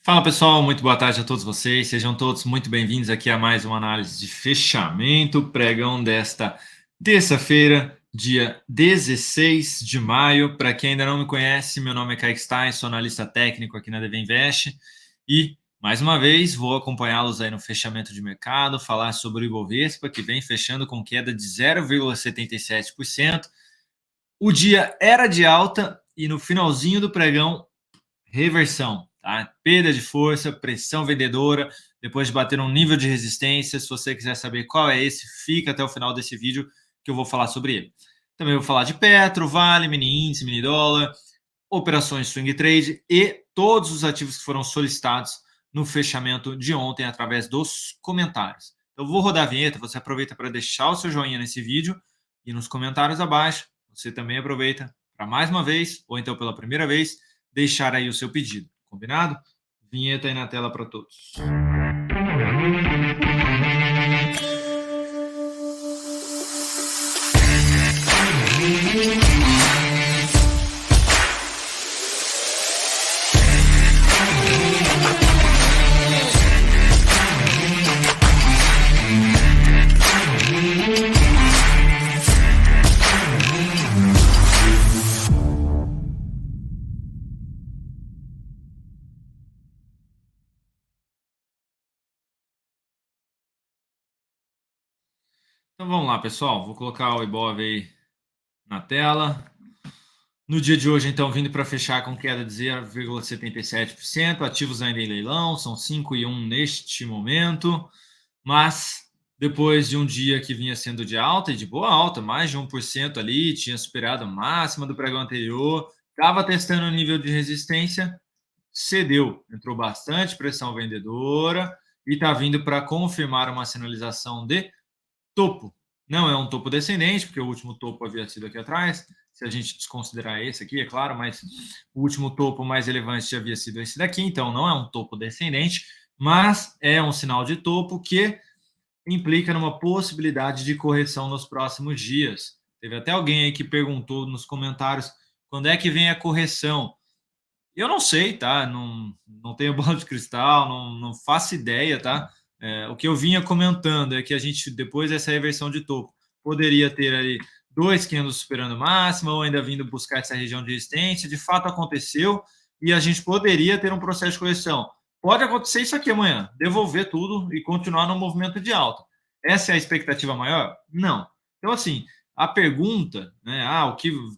Fala pessoal, muito boa tarde a todos vocês, sejam todos muito bem-vindos aqui a mais uma análise de fechamento, pregão desta terça-feira, dia 16 de maio. Para quem ainda não me conhece, meu nome é Kaique Stein, sou analista técnico aqui na DV Invest e, mais uma vez, vou acompanhá-los aí no fechamento de mercado, falar sobre o Ibovespa, que vem fechando com queda de 0,77%. O dia era de alta e no finalzinho do pregão reversão, tá? Perda de força, pressão vendedora, depois de bater um nível de resistência. Se você quiser saber qual é esse, fica até o final desse vídeo que eu vou falar sobre ele. Também vou falar de Petro, Vale, mini índice, mini dólar, operações swing trade e todos os ativos que foram solicitados no fechamento de ontem através dos comentários. Então vou rodar a vinheta, você aproveita para deixar o seu joinha nesse vídeo e nos comentários abaixo você também aproveita para mais uma vez, ou então pela primeira vez, deixar aí o seu pedido, combinado? Vinheta aí na tela para todos. Então vamos lá, pessoal. Vou colocar o Ibov aí na tela. No dia de hoje, então, vindo para fechar com queda de 0,77%, ativos ainda em leilão, são 5,1 neste momento, mas depois de um dia que vinha sendo de alta, e de boa alta, mais de 1% ali, tinha superado a máxima do pregão anterior, estava testando o nível de resistência, cedeu, entrou bastante pressão vendedora e está vindo para confirmar uma sinalização de topo. Não é um topo descendente, porque o último topo havia sido aqui atrás, se a gente desconsiderar esse aqui, é claro, mas o último topo mais relevante havia sido esse daqui, então não é um topo descendente, mas é um sinal de topo que implica numa possibilidade de correção nos próximos dias. Teve até alguém aí que perguntou nos comentários quando é que vem a correção. Eu não sei, tá? Não tenho bola de cristal, não faço ideia, tá? O que eu vinha comentando é que a gente, depois dessa reversão de topo, poderia ter ali dois candles superando máxima ou ainda vindo buscar essa região de resistência. De fato, aconteceu e a gente poderia ter um processo de correção. Pode acontecer isso aqui amanhã, devolver tudo e continuar no movimento de alta. Essa é a expectativa maior? Não. Então, assim, a pergunta, né?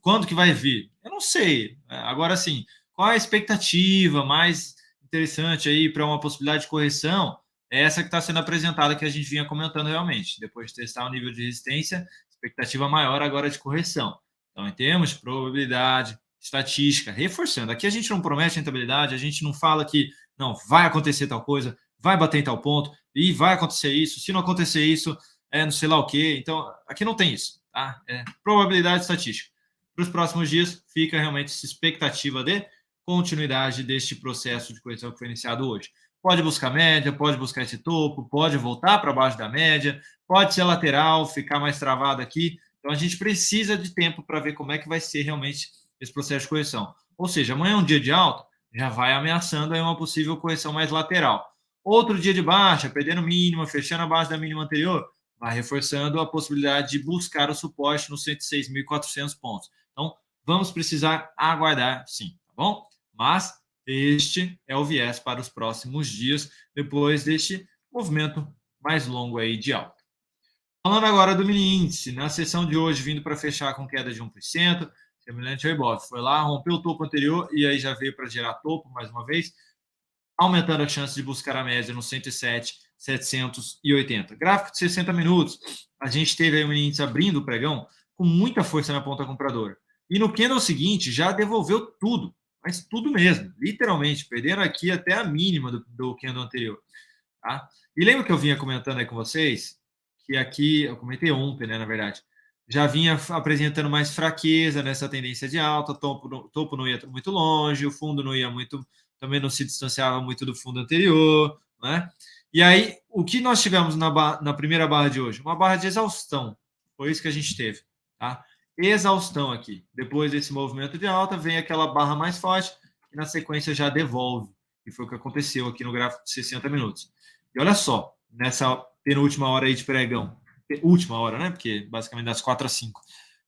Quando que vai vir? Eu não sei. Agora, assim, qual a expectativa mais interessante aí para uma possibilidade de correção? É essa que está sendo apresentada, que a gente vinha comentando realmente. Depois de testar o nível de resistência, expectativa maior agora de correção. Então, em termos de probabilidade, estatística, reforçando. Aqui a gente não promete rentabilidade, a gente não fala que não vai acontecer tal coisa, vai bater em tal ponto, e vai acontecer isso. Se não acontecer isso, não sei lá o quê. Então, aqui não tem isso. Tá? É probabilidade estatística. Para os próximos dias, fica realmente essa expectativa de continuidade deste processo de correção que foi iniciado hoje. Pode buscar média, pode buscar esse topo, pode voltar para baixo da média, pode ser lateral, ficar mais travado aqui. Então a gente precisa de tempo para ver como é que vai ser realmente esse processo de correção. Ou seja, amanhã é um dia de alta, já vai ameaçando aí uma possível correção mais lateral. Outro dia de baixa, perdendo mínima, fechando abaixo da mínima anterior, vai reforçando a possibilidade de buscar o suporte nos 106.400 pontos. Então, vamos precisar aguardar, sim, tá bom? Mas este é o viés para os próximos dias, depois deste movimento mais longo aí de alta. Falando agora do mini índice, na sessão de hoje, vindo para fechar com queda de 1%, semelhante ao Ibov, foi lá, rompeu o topo anterior e aí já veio para gerar topo mais uma vez, aumentando a chance de buscar a média no 107.780. Gráfico de 60 minutos, a gente teve aí o mini índice abrindo o pregão com muita força na ponta compradora. E no candle seguinte já devolveu tudo, mas tudo mesmo, literalmente, perderam aqui até a mínima do candle anterior. Tá? E lembra que eu vinha comentando aí com vocês, que aqui, eu comentei ontem, né, na verdade, já vinha apresentando mais fraqueza nessa tendência de alta, topo não ia muito longe, o fundo não ia muito, também não se distanciava muito do fundo anterior, né? E aí, o que nós tivemos na primeira barra de hoje? Uma barra de exaustão, foi isso que a gente teve, tá? Exaustão aqui. Depois desse movimento de alta, vem aquela barra mais forte e na sequência já devolve. que foi o que aconteceu aqui no gráfico de 60 minutos. E olha só, nessa penúltima hora aí de pregão, última hora, né? Porque basicamente das 4 às 5.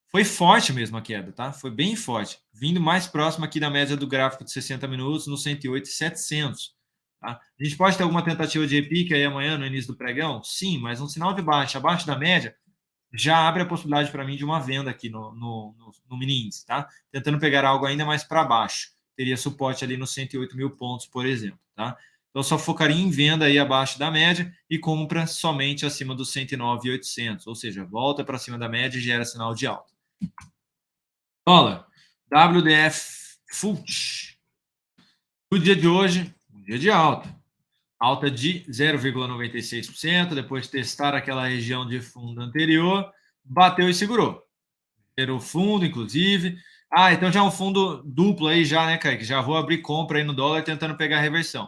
Foi forte mesmo a queda, tá? Foi bem forte, vindo mais próximo aqui da média do gráfico de 60 minutos, no 108,700. Tá? A gente pode ter alguma tentativa de repique aí amanhã, no início do pregão? Sim, mas um sinal de baixa abaixo da média já abre a possibilidade para mim de uma venda aqui no mini índice, tá? Tentando pegar algo ainda mais para baixo. Teria suporte ali nos 108 mil pontos, por exemplo, tá? Então, só focaria em venda aí abaixo da média e compra somente acima dos 109.800, ou seja, volta para cima da média e gera sinal de alta. Dólar, WDF FUT. No dia de hoje, um dia de alta. Alta de 0,96%, depois de testar aquela região de fundo anterior, bateu e segurou. Era o fundo, inclusive. Ah, então já é um fundo duplo aí já, né, Kaique? Já vou abrir compra aí no dólar tentando pegar a reversão.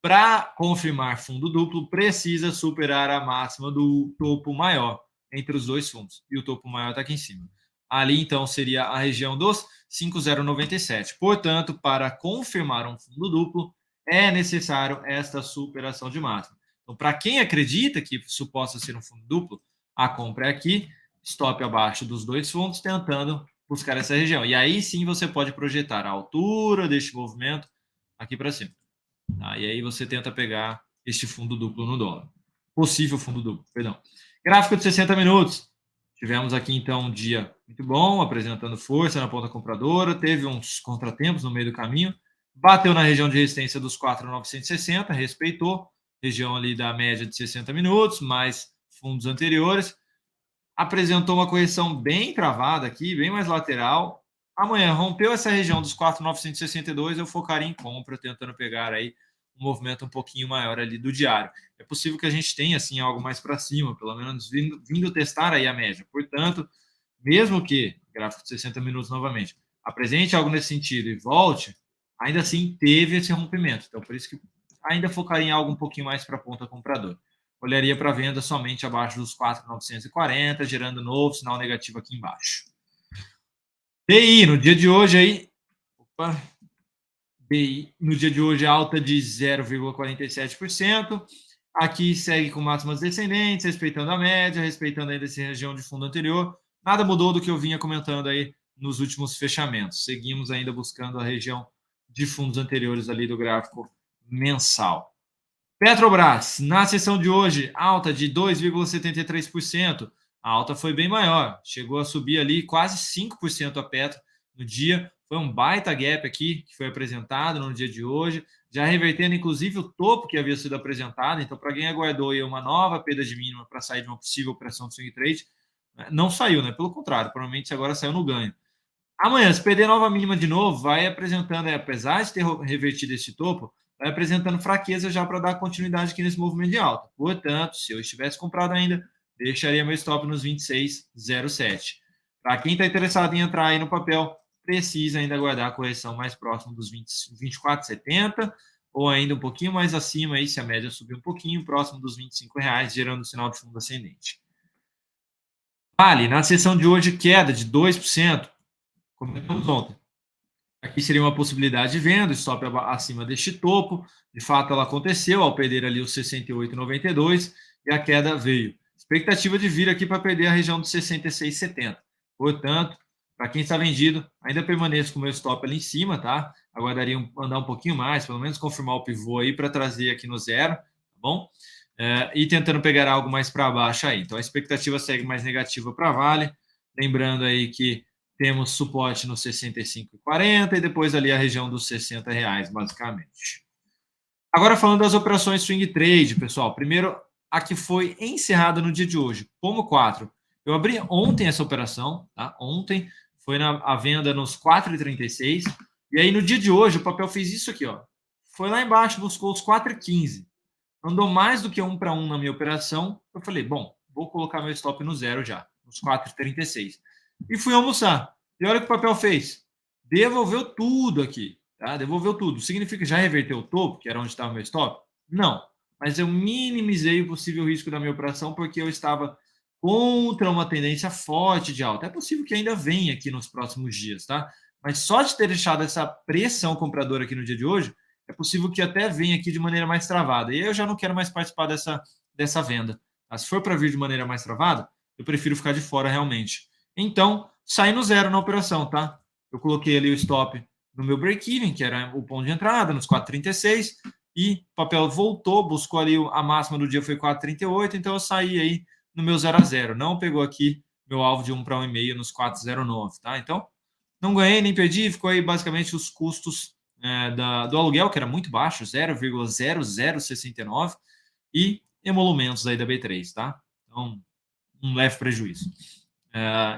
Para confirmar fundo duplo, precisa superar a máxima do topo maior entre os dois fundos. E o topo maior está aqui em cima. Ali, então, seria a região dos 5,097. Portanto, para confirmar um fundo duplo, é necessário esta superação de máxima. Então, para quem acredita que isso possa ser um fundo duplo, a compra é aqui, stop abaixo dos dois fundos, tentando buscar essa região. E aí sim você pode projetar a altura deste movimento aqui para cima. Tá? E aí você tenta pegar este fundo duplo no dólar. Possível fundo duplo, perdão. Gráfico de 60 minutos. Tivemos aqui, então, um dia muito bom, apresentando força na ponta compradora, teve uns contratempos no meio do caminho, bateu na região de resistência dos 4.960, respeitou, região ali da média de 60 minutos, mais fundos anteriores, apresentou uma correção bem travada aqui, bem mais lateral. Amanhã rompeu essa região dos 4.962, eu focaria em compra, tentando pegar aí um movimento um pouquinho maior ali do diário. É possível que a gente tenha assim algo mais para cima, pelo menos vindo testar aí a média. Portanto, mesmo que gráfico de 60 minutos novamente apresente algo nesse sentido e volte, ainda assim teve esse rompimento. Então, por isso que ainda focaria em algo um pouquinho mais para a ponta comprador. Olharia para venda somente abaixo dos 4.940, gerando novo sinal negativo aqui embaixo. DI, no dia de hoje aí, DI, no dia de hoje alta de 0,47%. Aqui segue com máximas descendentes, respeitando a média, respeitando ainda essa região de fundo anterior. Nada mudou do que eu vinha comentando aí nos últimos fechamentos. Seguimos ainda buscando a região de fundos anteriores ali do gráfico mensal. Petrobras, na sessão de hoje, alta de 2,73%. A alta foi bem maior, chegou a subir ali quase 5% a Petro no dia. Foi um baita gap aqui que foi apresentado no dia de hoje, já revertendo inclusive o topo que havia sido apresentado. Então, para quem aguardou aí uma nova perda de mínima para sair de uma possível operação de swing trade, não saiu, né? Pelo contrário, provavelmente agora saiu no ganho. Amanhã, se perder nova mínima de novo, vai apresentando, apesar de ter revertido esse topo, vai apresentando fraqueza já para dar continuidade aqui nesse movimento de alta. Portanto, se eu estivesse comprado ainda, deixaria meu stop nos 26,07. Para quem está interessado em entrar aí no papel, precisa ainda aguardar a correção mais próxima dos 24,70 ou ainda um pouquinho mais acima, aí, se a média subir um pouquinho, próximo dos R$25, gerando o sinal de fundo ascendente. Vale, na sessão de hoje, queda de 2%. Comentamos ontem. Aqui seria uma possibilidade de venda, stop acima deste topo. De fato, ela aconteceu ao perder ali os 68,92 e a queda veio. Expectativa de vir aqui para perder a região de 66,70. Portanto, para quem está vendido, ainda permaneço com o meu stop ali em cima, tá? Aguardaria andar um pouquinho mais, pelo menos confirmar o pivô aí para trazer aqui no zero, tá bom? E tentando pegar algo mais para baixo aí. Então, a expectativa segue mais negativa para Vale. Lembrando aí que temos suporte no 65,40 e depois ali a região dos R$60, basicamente. Agora falando das operações swing trade, pessoal. Primeiro, a que foi encerrada no dia de hoje, Pomo 4. Eu abri ontem essa operação, tá? Ontem foi a venda nos 4,36 e aí no dia de hoje o papel fez isso aqui, ó. Foi lá embaixo, buscou os 4,15. Andou mais do que 1 para 1 na minha operação. Eu falei, bom, vou colocar meu stop no zero já, nos 4,36. E fui almoçar. E olha o que o papel fez. Devolveu tudo aqui. Tá? Devolveu tudo. Significa que já reverteu o topo, que era onde estava o meu stop? Não. Mas eu minimizei o possível risco da minha operação porque eu estava contra uma tendência forte de alta. É possível que ainda venha aqui nos próximos dias, tá? Mas só de ter deixado essa pressão compradora aqui no dia de hoje, é possível que até venha aqui de maneira mais travada. E aí eu já não quero mais participar dessa venda. Tá? Se for para vir de maneira mais travada, eu prefiro ficar de fora realmente. Então, saí no zero na operação, tá? Eu coloquei ali o stop no meu break-even, que era o ponto de entrada, nos 4,36, e o papel voltou, buscou ali a máxima do dia foi 4,38, então eu saí aí no meu 0 a 0. Não pegou aqui meu alvo de 1 para 1,5 nos 4,09, tá? Então, não ganhei nem perdi, ficou aí basicamente os custos do aluguel, que era muito baixo, 0,0069, e emolumentos aí da B3, tá? Então, um leve prejuízo.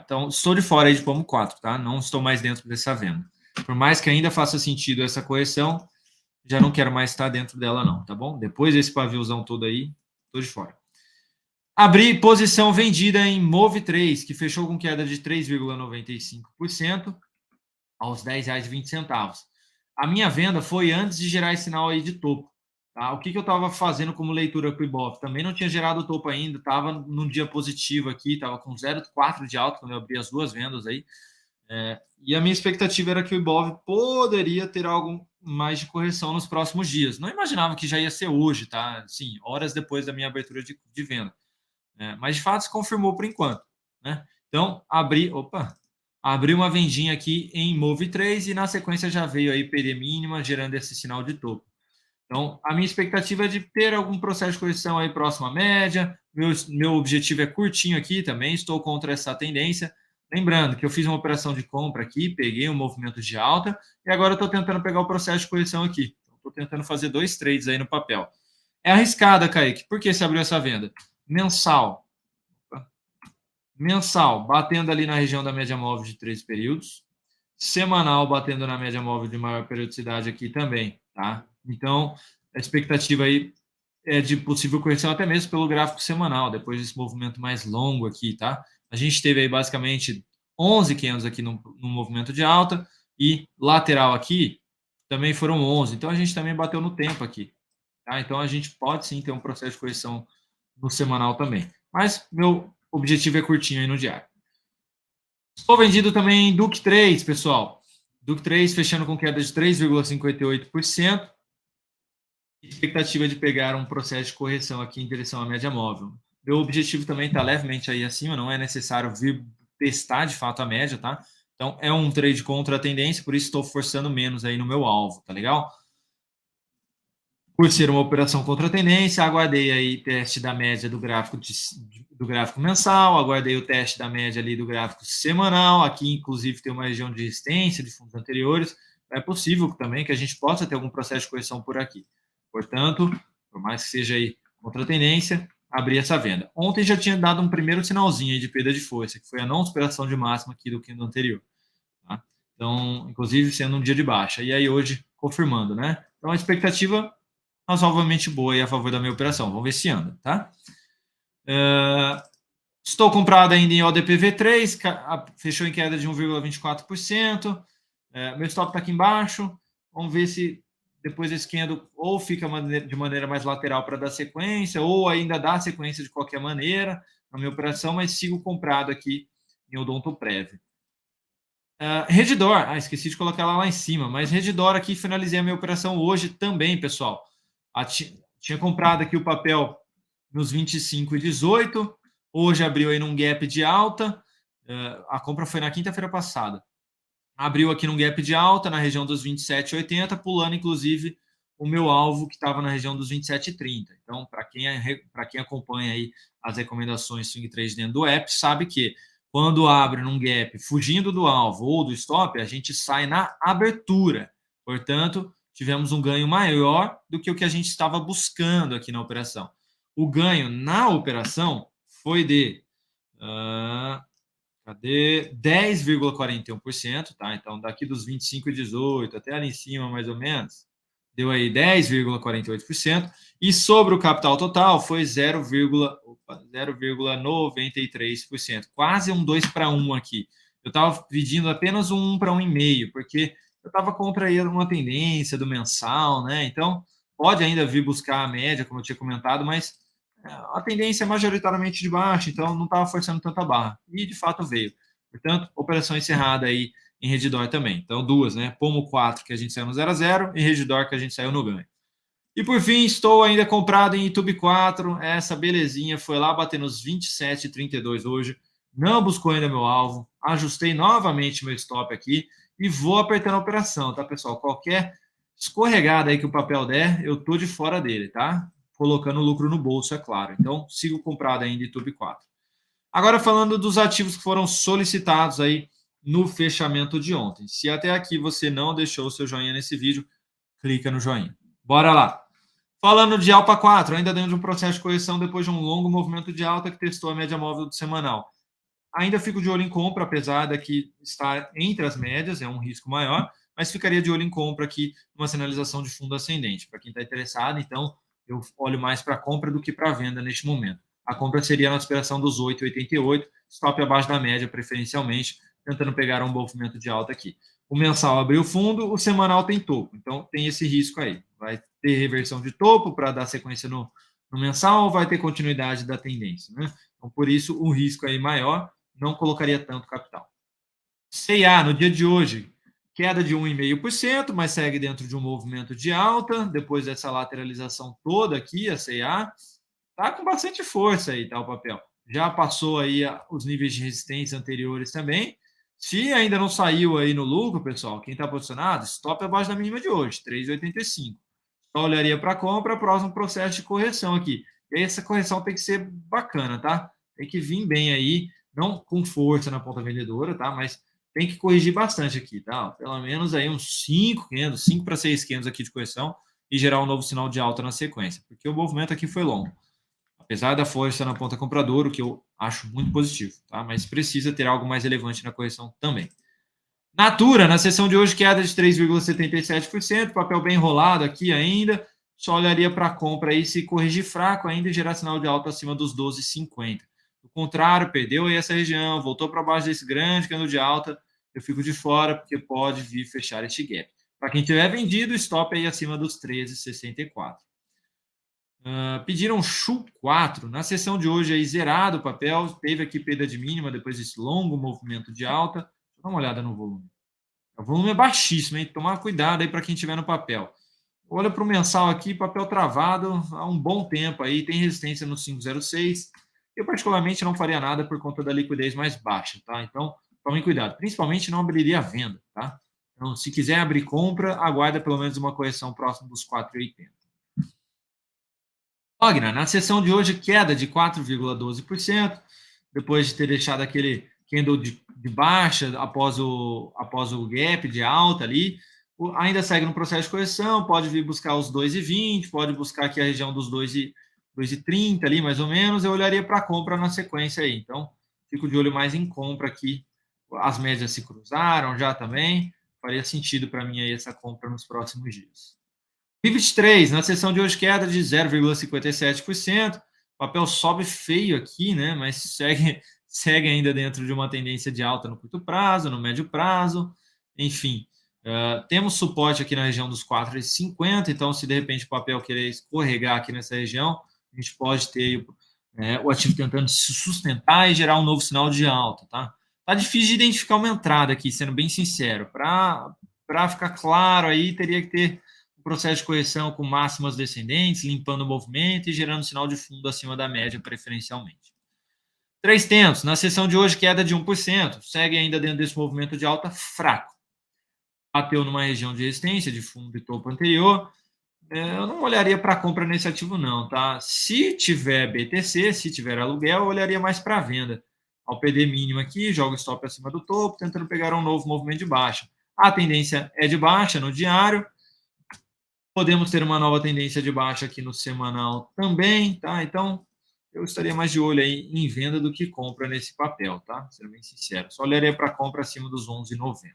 Então, estou de fora aí de Pomo 4, tá? Não estou mais dentro dessa venda. Por mais que ainda faça sentido essa correção, já não quero mais estar dentro dela não, tá bom? Depois desse paviozão todo aí, estou de fora. Abri posição vendida em Move3, que fechou com queda de 3,95% aos R$10,20. A minha venda foi antes de gerar esse sinal aí de topo. Tá? O que eu estava fazendo como leitura para o Ibov? Também não tinha gerado topo ainda, estava num dia positivo aqui, estava com 0,4 de alta quando eu abri as duas vendas aí. E a minha expectativa era que o Ibov poderia ter algo mais de correção nos próximos dias. Não imaginava que já ia ser hoje, tá? Sim, horas depois da minha abertura de venda. Mas de fato se confirmou por enquanto, né? Então abri uma vendinha aqui em Move 3 e na sequência já veio aí PD mínima gerando esse sinal de topo. Então a minha expectativa é de ter algum processo de correção aí próximo à média. Meu objetivo é curtinho aqui também, estou contra essa tendência. Lembrando que eu fiz uma operação de compra aqui, peguei um movimento de alta e agora estou tentando pegar o processo de correção aqui. Estou tentando fazer 2 trades aí no papel. É arriscada, Kaique. Por que você abriu essa venda? Mensal, batendo ali na região da média móvel de 3 períodos. Semanal, batendo na média móvel de maior periodicidade aqui também, tá? Então, a expectativa aí é de possível correção até mesmo pelo gráfico semanal, depois desse movimento mais longo aqui, tá? A gente teve aí basicamente 11 candles aqui no movimento de alta e lateral aqui também foram 11. Então, a gente também bateu no tempo aqui, tá? Então, a gente pode sim ter um processo de correção no semanal também. Mas meu objetivo é curtinho aí no diário. Estou vendido também em Duque 3, pessoal. Duque 3 fechando com queda de 3,58%. Expectativa de pegar um processo de correção aqui em direção à média móvel. Meu objetivo também está levemente aí acima, não é necessário vir testar de fato a média, tá? Então é um trade contra a tendência, por isso estou forçando menos aí no meu alvo, tá legal? Por ser uma operação contra a tendência, aguardei aí teste da média do gráfico mensal, aguardei o teste da média ali do gráfico semanal. Aqui, inclusive, tem uma região de resistência de fundos anteriores. É possível também que a gente possa ter algum processo de correção por aqui. Portanto, por mais que seja aí contra a tendência, abri essa venda. Ontem já tinha dado um primeiro sinalzinho aí de perda de força, que foi a não superação de máxima aqui do candle anterior. Tá? Então, inclusive, sendo um dia de baixa. E aí, hoje, confirmando, né? Então, a expectativa razoavelmente boa e a favor da minha operação. Vamos ver se anda, tá? Estou comprado ainda em ODPV3, fechou em queda de 1,24%. Meu stop está aqui embaixo. Vamos ver se depois desse candle ou fica de maneira mais lateral para dar sequência, ou ainda dá sequência de qualquer maneira na minha operação, mas sigo comprado aqui em Odontoprev. Redditor, esqueci de colocar ela lá em cima, mas Redditor aqui, finalizei a minha operação hoje também, pessoal. Tinha comprado aqui o papel nos 25,18, hoje abriu aí num gap de alta, a compra foi na quinta-feira passada. Abriu aqui num gap de alta na região dos 27,80, pulando inclusive o meu alvo que estava na região dos 27,30. Então, para quem acompanha aí as recomendações Swing Trade dentro do app, sabe que quando abre num gap fugindo do alvo ou do stop, a gente sai na abertura. Portanto, tivemos um ganho maior do que o que a gente estava buscando aqui na operação. O ganho na operação foi de 10,41%, tá? Então, daqui dos 25,18 até ali em cima, mais ou menos, deu aí 10,48%. E sobre o capital total foi 0,93%. Quase um 2 para 1 aqui. Eu estava pedindo apenas um 1 para 1,5, porque eu estava contra aí uma tendência do mensal, né? Então, pode ainda vir buscar a média, como eu tinha comentado, mas a tendência é majoritariamente de baixa, então não estava forçando tanta barra. E, de fato, veio. Portanto, operação encerrada aí em Redditor também. Então, duas, né? Pomo 4, que a gente saiu no 0 a 0, e Redditor, que a gente saiu no ganho. E por fim, estou ainda comprado em YouTube 4. Essa belezinha foi lá bater nos 27,32 hoje. Não buscou ainda meu alvo. Ajustei novamente meu stop aqui e vou apertando a operação, tá, pessoal? Qualquer escorregada aí que o papel der, eu tô de fora dele, tá? Colocando lucro no bolso, é claro. Então, sigo comprado ainda em YouTube 4. Agora, falando dos ativos que foram solicitados aí no fechamento de ontem. Se até aqui você não deixou o seu joinha nesse vídeo, clica no joinha. Bora lá! Falando de Alpa 4, ainda dentro de um processo de correção depois de um longo movimento de alta que testou a média móvel do semanal. Ainda fico de olho em compra, apesar daqui estar entre as médias, é um risco maior, mas ficaria de olho em compra aqui, uma sinalização de fundo ascendente. Para quem está interessado, então, eu olho mais para compra do que para venda neste momento. A compra seria na aspiração dos 8,88, stop abaixo da média, preferencialmente, tentando pegar um movimento de alta aqui. O mensal abriu fundo, o semanal tem topo, então tem esse risco aí. Vai ter reversão de topo para dar sequência no mensal ou vai ter continuidade da tendência, né? Então, por isso, o risco aí maior, não colocaria tanto capital. C&A, no dia de hoje, queda de 1,5%, mas segue dentro de um movimento de alta, depois dessa lateralização toda aqui, a C&A, tá com bastante força aí, tá, o papel. Já passou aí os níveis de resistência anteriores também. Se ainda não saiu aí no lucro, pessoal, quem está posicionado, stop abaixo da mínima de hoje, 3,85. Só olharia para compra, próximo processo de correção aqui. E aí essa correção tem que ser bacana, tá? Tem que vir bem aí, não com força na ponta vendedora, tá? Mas tem que corrigir bastante aqui, tá? Pelo menos aí uns 5,500, 5 para 6,500 aqui de correção e gerar um novo sinal de alta na sequência, porque o movimento aqui foi longo. Apesar da força na ponta compradora, o que eu acho muito positivo, tá? Mas precisa ter algo mais relevante na correção também. Natura, na sessão de hoje, queda de 3,77%, papel bem enrolado aqui ainda. Só olharia para a compra aí se corrigir fraco ainda e gerar sinal de alta acima dos 12,50. Do contrário, perdeu aí essa região, voltou para baixo desse grande cano de alta, eu fico de fora porque pode vir fechar este gap. Para quem tiver vendido, stop aí acima dos 13,64. Pediram Shu 4. Na sessão de hoje aí zerado o papel, teve aqui perda de mínima depois desse longo movimento de alta. Dá uma olhada no volume. O volume é baixíssimo, hein? Tomar cuidado aí para quem tiver no papel. Olha para o mensal aqui, papel travado há um bom tempo aí, tem resistência no 506. Eu particularmente não faria nada por conta da liquidez mais baixa, tá? Então, tomem cuidado. Principalmente não abriria a venda, tá? Então, se quiser abrir compra, aguarda pelo menos uma correção próxima dos 4,80. Ogna, na sessão de hoje, queda de 4,12%, depois de ter deixado aquele candle de baixa após o gap de alta ali, ainda segue no processo de correção, pode vir buscar os 2,20, pode buscar aqui a região dos 2,30 ali, mais ou menos, eu olharia para compra na sequência aí, então fico de olho mais em compra aqui, as médias se cruzaram já também, faria sentido para mim aí essa compra nos próximos dias. Pivot 3, na sessão de hoje, queda de 0,57%. O papel sobe feio aqui, né? Mas segue ainda dentro de uma tendência de alta no curto prazo, no médio prazo. Enfim, temos suporte aqui na região dos 4,50. Então, se de repente o papel querer escorregar aqui nessa região, a gente pode ter o ativo tentando se sustentar e gerar um novo sinal de alta, tá? Tá difícil de identificar uma entrada aqui, sendo bem sincero. Para ficar claro aí, teria que ter processo de correção com máximas descendentes, limpando o movimento e gerando sinal de fundo acima da média, preferencialmente. 300, na sessão de hoje, queda de 1%, segue ainda dentro desse movimento de alta fraco. Bateu numa região de resistência, de fundo e topo anterior. Eu não olharia para compra nesse ativo, não, tá? Se tiver BTC, se tiver aluguel, eu olharia mais para venda. Ao PD mínimo aqui, joga stop acima do topo, tentando pegar um novo movimento de baixa. A tendência é de baixa no diário. Podemos ter uma nova tendência de baixa aqui no semanal também, tá? Então, eu estaria mais de olho aí em venda do que compra nesse papel, tá? Sendo bem sincero. Só olharia para compra acima dos 11,90.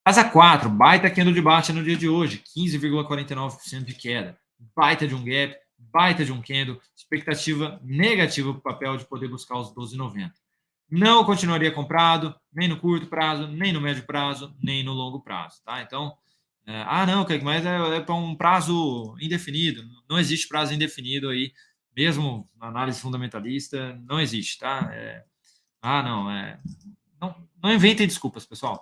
Casa 4, baita candle de baixa no dia de hoje, 15,49% de queda. Baita de um gap, baita de um candle, expectativa negativa para o papel de poder buscar os 12,90. Não continuaria comprado, nem no curto prazo, nem no médio prazo, nem no longo prazo, tá? Então, não, mas é para um prazo indefinido. Não existe prazo indefinido aí, mesmo na análise fundamentalista, não existe, tá? Não inventem desculpas, pessoal.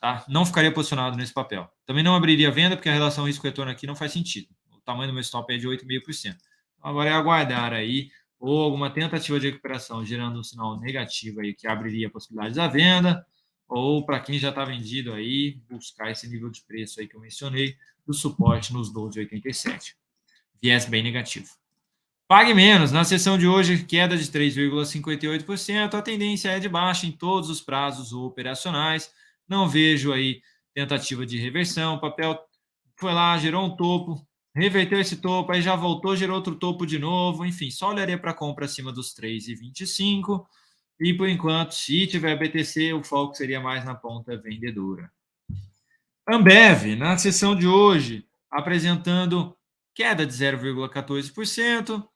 tá? Não ficaria posicionado nesse papel. Também não abriria a venda, porque a relação risco-retorno aqui não faz sentido. O tamanho do meu stop é de 8,5%. Então, agora é aguardar aí, ou alguma tentativa de recuperação gerando um sinal negativo aí que abriria possibilidades à venda, ou para quem já está vendido aí, buscar esse nível de preço aí que eu mencionei, do suporte nos 12,87. Viés bem negativo. Pague menos. Na sessão de hoje, queda de 3,58%. A tendência é de baixa em todos os prazos operacionais. Não vejo aí tentativa de reversão. O papel foi lá, gerou um topo, reverteu esse topo, aí já voltou, gerou outro topo de novo. Enfim, só olharia para compra acima dos 3,25. E por enquanto, se tiver BTC, o foco seria mais na ponta vendedora. Ambev, na sessão de hoje, apresentando queda de 0,14%.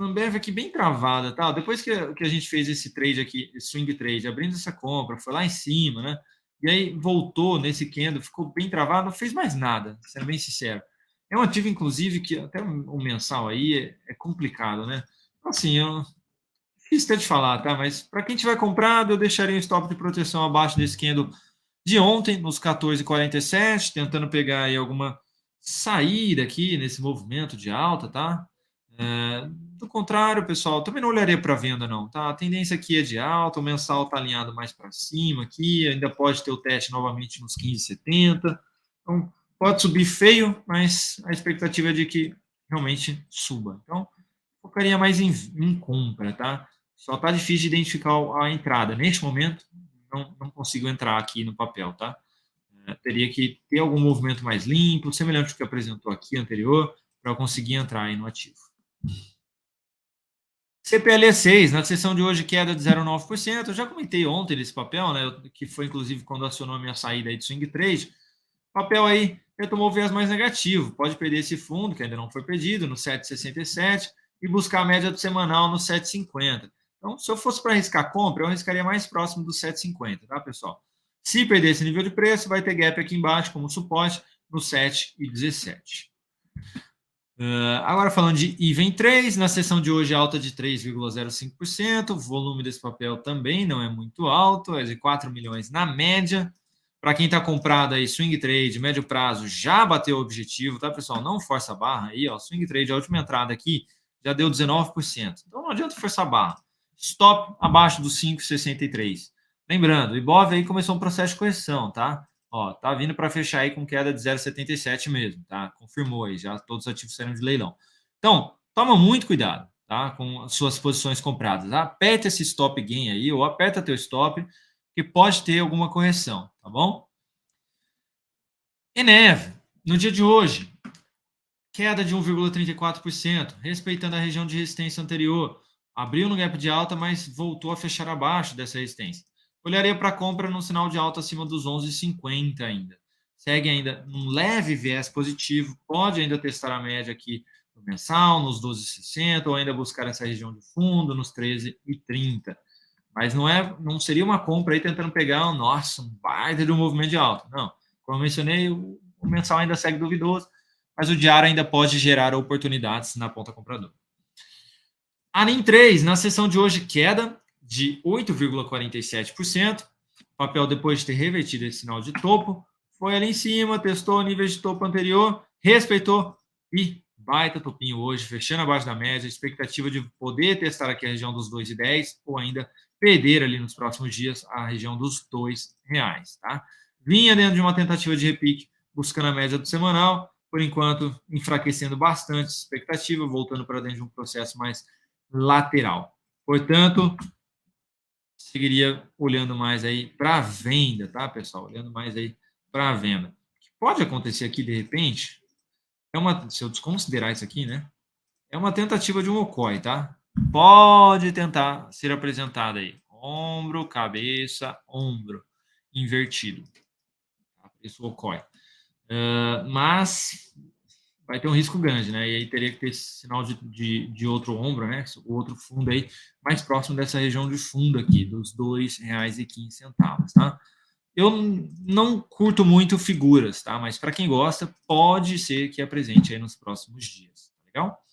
Ambev aqui bem travada, tá? Depois que a gente fez esse trade aqui, esse swing trade, abrindo essa compra, foi lá em cima, né? E aí voltou nesse candle, ficou bem travado, não fez mais nada, sendo bem sincero. É um ativo, inclusive, que até o mensal aí é complicado, né? Então, assim, eu difícil até de falar, tá? Mas para quem tiver comprado, eu deixaria um stop de proteção abaixo desse candle de ontem, nos 14,47, tentando pegar aí alguma saída aqui nesse movimento de alta, tá? Do contrário, pessoal, também não olharia para venda, não, tá? A tendência aqui é de alta, o mensal está alinhado mais para cima aqui, ainda pode ter o teste novamente nos 15,70. Então, pode subir feio, mas a expectativa é de que realmente suba. Então, focaria mais em compra, tá? Só tá difícil de identificar a entrada. Neste momento, não consigo entrar aqui no papel, tá? Teria que ter algum movimento mais limpo, semelhante ao que apresentou aqui anterior, para eu conseguir entrar aí no ativo. CPLE6, na sessão de hoje, queda de 0,9%. Eu já comentei ontem desse papel, né? Que foi inclusive quando acionou a minha saída aí de swing trade. Papel aí retomou o viés mais negativo. Pode perder esse fundo, que ainda não foi perdido, no 7,67, e buscar a média do semanal no 7,50. Então, se eu fosse para arriscar compra, eu arriscaria mais próximo do 7,50, tá, pessoal? Se perder esse nível de preço, vai ter gap aqui embaixo como suporte no 7,17. Agora falando de IVEN 3, na sessão de hoje alta de 3,05%, o volume desse papel também não é muito alto, é de 4 milhões na média. Para quem está comprado aí, swing trade, médio prazo, já bateu o objetivo, tá, pessoal? Não força a barra aí, ó. Swing trade, a última entrada aqui, já deu 19%. Então não adianta forçar a barra. Stop abaixo dos 5,63. Lembrando, o Ibov aí começou um processo de correção, tá? Ó, tá vindo para fechar aí com queda de 0,77 mesmo, tá? Confirmou aí, já todos os ativos saíram de leilão. Então, toma muito cuidado, tá? Com as suas posições compradas. Aperta esse stop gain aí, ou aperta teu stop, que pode ter alguma correção, tá bom? Enev, no dia de hoje, queda de 1,34%, respeitando a região de resistência anterior. Abriu no gap de alta, mas voltou a fechar abaixo dessa resistência. Olharia para a compra no sinal de alta acima dos 11,50 ainda. Segue ainda um leve viés positivo, pode ainda testar a média aqui no mensal, nos 12,60, ou ainda buscar essa região de fundo, nos 13,30. Mas não seria uma compra aí tentando pegar um baita de um movimento de alta. Não. Como eu mencionei, o mensal ainda segue duvidoso, mas o diário ainda pode gerar oportunidades na ponta compradora. A NIM 3, na sessão de hoje, queda de 8,47%. Papel, depois de ter revertido esse sinal de topo, foi ali em cima, testou o nível de topo anterior, respeitou e baita topinho hoje, fechando abaixo da média, expectativa de poder testar aqui a região dos 2,10 ou ainda perder ali nos próximos dias a região dos R$2, tá? Vinha dentro de uma tentativa de repique, buscando a média do semanal, por enquanto enfraquecendo bastante a expectativa, voltando para dentro de um processo mais lateral. Portanto, seguiria olhando mais aí para a venda, tá, pessoal? Olhando mais aí para a venda. O que pode acontecer aqui, de repente, se eu desconsiderar isso aqui, né? É uma tentativa de um Okoi, tá? Pode tentar ser apresentada aí. Ombro, cabeça, ombro. Invertido. Tá? Isso Okoi. Mas vai ter um risco grande, né? E aí teria que ter esse sinal de outro ombro, né? O outro fundo aí, mais próximo dessa região de fundo aqui, dos R$2,15, tá? Eu não curto muito figuras, tá? Mas para quem gosta, pode ser que apresente aí nos próximos dias, tá legal?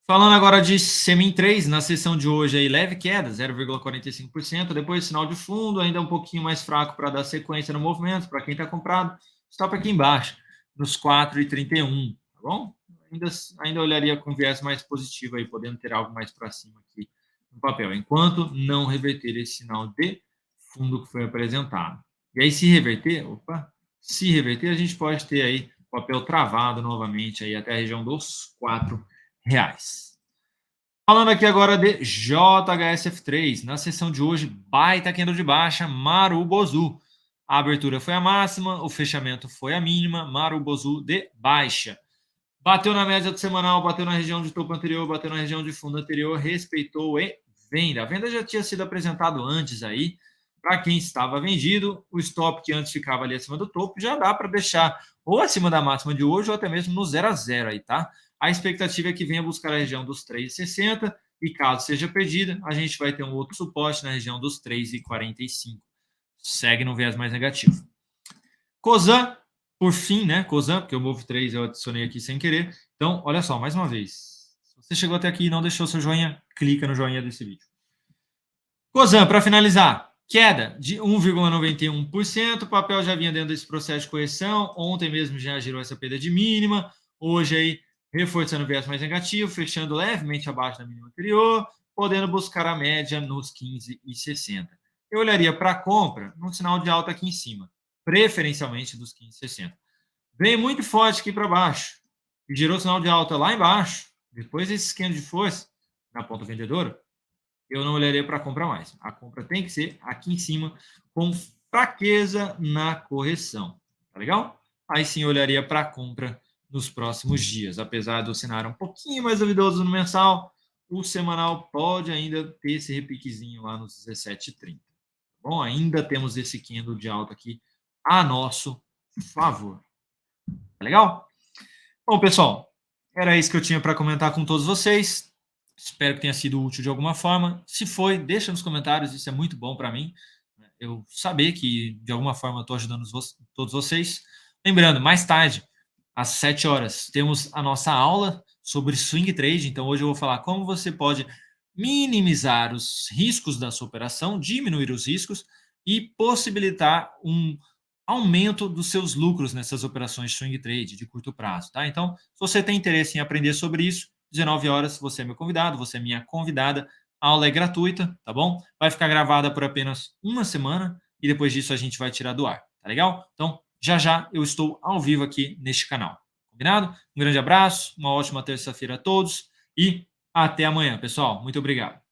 Falando agora de Semin 3, na sessão de hoje aí, leve queda, 0,45%, depois sinal de fundo, ainda um pouquinho mais fraco para dar sequência no movimento, para quem está comprado, stop aqui embaixo, nos 4,31, tá bom? Ainda olharia com viés mais positivo aí, podendo ter algo mais para cima aqui no papel, enquanto não reverter esse sinal de fundo que foi apresentado. E aí, se reverter, a gente pode ter aí o papel travado novamente aí até a região dos R$ 4. Falando aqui agora de JHSF3, na sessão de hoje, baita candle de baixa, Marubozu. A abertura foi a máxima, o fechamento foi a mínima, Marubozu de baixa. Bateu na média do semanal, bateu na região de topo anterior, bateu na região de fundo anterior, respeitou e venda. A venda já tinha sido apresentado antes aí. Para quem estava vendido, o stop que antes ficava ali acima do topo já dá para deixar ou acima da máxima de hoje ou até mesmo no 0 a 0 aí, tá? A expectativa é que venha buscar a região dos 3,60 e caso seja perdida, a gente vai ter um outro suporte na região dos 3,45. Segue no viés mais negativo. Cosan, por fim, né? Cosan, porque o Move 3 eu adicionei aqui sem querer. Então, olha só, mais uma vez. Se você chegou até aqui e não deixou seu joinha, clica no joinha desse vídeo. Cosan, para finalizar, queda de 1,91%. O papel já vinha dentro desse processo de correção. Ontem mesmo já girou essa perda de mínima. Hoje aí, reforçando o viés mais negativo, fechando levemente abaixo da mínima anterior, podendo buscar a média nos 15,60. Eu olharia para a compra num sinal de alta aqui em cima, preferencialmente dos 15,60. Vem muito forte aqui para baixo e gerou sinal de alta lá embaixo, depois desse esquema de força na ponta vendedora, eu não olharia para a compra mais. A compra tem que ser aqui em cima, com fraqueza na correção. Tá legal? Aí sim eu olharia para a compra nos próximos dias. Apesar do cenário um pouquinho mais duvidoso no mensal, o semanal pode ainda ter esse repiquezinho lá nos 17,30. Bom, ainda temos esse candle de alta aqui a nosso favor. Tá legal? Bom, pessoal, era isso que eu tinha para comentar com todos vocês. Espero que tenha sido útil de alguma forma. Se foi, deixa nos comentários, isso é muito bom para mim. Eu saber que, de alguma forma, estou ajudando todos vocês. Lembrando, mais tarde, às 7 horas, temos a nossa aula sobre swing trade. Então, hoje eu vou falar como você pode minimizar os riscos da sua operação, diminuir os riscos e possibilitar um aumento dos seus lucros nessas operações de swing trade de curto prazo, tá? Então, se você tem interesse em aprender sobre isso, 19 horas, você é meu convidado, você é minha convidada. A aula é gratuita, tá bom? Vai ficar gravada por apenas uma semana e depois disso a gente vai tirar do ar, tá legal? Então, já já eu estou ao vivo aqui neste canal. Combinado? Um grande abraço, uma ótima terça-feira a todos e até amanhã, pessoal. Muito obrigado.